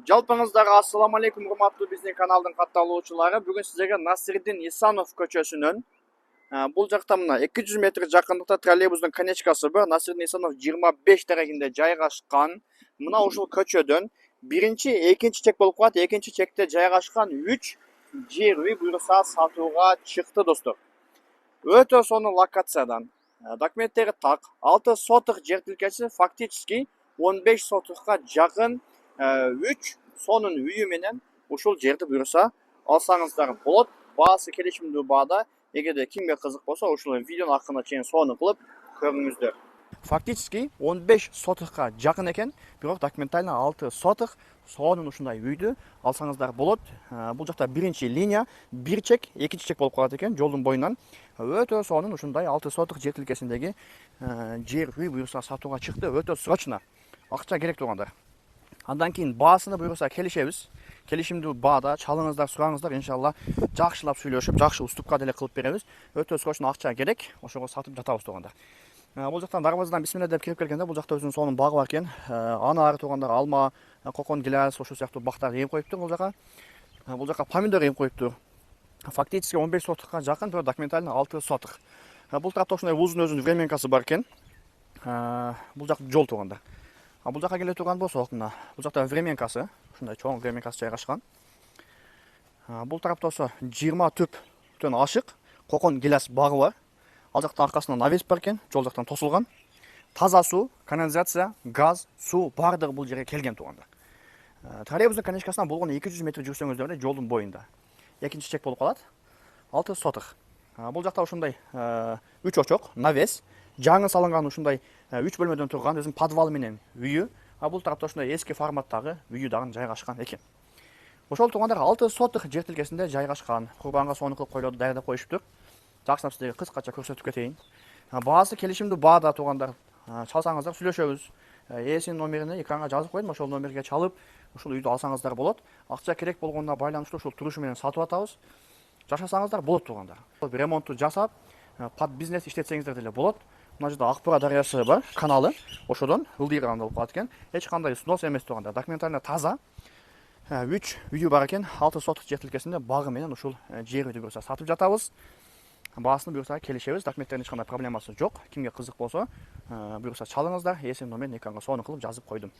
Жалпыңыздарға ассаламу алейкум, урматтуу биздин каналдын катталуучулары. Бүгүн сиздерге Насырдин Исанов көчөсүнөн бул жакта мына 200 метр жакындыкта троллейбустун конечкасы бар. Насырдин Исанов 25 дерегинде жайгашкан. Мына ушул көчөдөн биринчи, экинчи чек болуп калат. Экинчи чекте жайгашкан 3 жер үй буюрса сатууга чыкты, достор. Өтө сонун локациядан. Документтери так. 6 соток жер тилкеси фактически 15 сотокко жакын 3 сонун үйү менен ушул жерди буюрса алсаңыздар болот. Баасы келишимдүү баада. Эгерде кимге кызык болсо, ушул видеонун акырына чейин сонун кылып көрүңүздөр. Фактически 15 сотокко жакын экен, бирок документально 6 соток сонун ушундай үйдү алсаңыздар болот. Бул жакта биринчи линия, бир чек, экинчи чек болуп калат экен жолдун боюнан. Өтө сонун ушундай 6 соток жер тилкесиндеги жер үй буюрса сатууга чыкты. Өтө срочно акча керек тургандар. Андан кийин баасыны буюрса келишебиз. Келишимдүү баада чалыңыздар, сураңыздар, иншалла жакшылап сүйлөшүп, жакшы уступка деле кылып беребиз. Өтө срочно акча керек, ошого сатып жатабыз тургандар. Бул жактан дарбазадан бисмилля деп кирип келгенде, бул жакта өзүнүн сонун багы бар экен. Аны ары тургандар алма, кокон, гиляс, ошол сыяктуу бактар эм коюптур бул жака. Бул жака помидор эм коюптур. Фактически 15 сотокко жакын, бирок документально 6 соток. Бул тарапта ошондой узун өзүнүн временкасы бар экен. Бул жак жол тургандар. Бул жака келе турган болсок, мына бул жакта временкасы, ушундай чоң временкасы жайгашкан. Бул тарапта болсо 20 түптөн ашык кокон гиляс багы бар. Ал жакта аркасынан навес бар экен, жол жактан тосулган. Таза суу, канализация, газ, суу бардыгы бул жерге келген тургандар. Троллейбустун конечкасынан болгону 200 метр жүрсөңүздөр эле жолдун боюнда. Экинчи чек болуп калат. 6 соток. Бул жакта ушундай 3 очок, навес, жаңы салынган ушундай 3 бөлмөдөн турган өзүнүн подвалы менен үйү. Бул тарапта ушундай эски форматтагы үйү дагы жайгашкан экен. Ошол тургандар 6 соток жер тилкесинде жайгашкан. Курбанга сонун кылып койлорду даярдап коюштур. Жакшылап сиздерге кыскача көрсөтүп кетейин. Баасы келишимдүү баада тургандар. Чалсаңыздар сүйлөшөбүз. Ээсинин номерине экранга жазып койдум, ошол номерге чалып, ушул үйдү алсаңыздар болот. Акча керек болгонуна байланыштуу ушул турушу менен сатып атабыз. Жашасаңыздар болот тургандар. Ремонтту жасап, под бизнес иштетсеңиздер деле болот. Мына жерде Акбура дарыясы бар, каналы. Ошодон ылдыйган болуп калат экен. Эч кандай снос эмес тургандар. Документально таза. 3 үйү бар экен. 6 соток жер тилкесинде багы менен ушул жер үйдү буюрса сатып жатабыз. Баасын буюрса келишебиз. Документтердин эч кандай проблемасы жок. Кимге кызык болсо, буюрса чалыңыздар. Ээсинин номерин экранга сонун кылып жазып койдум.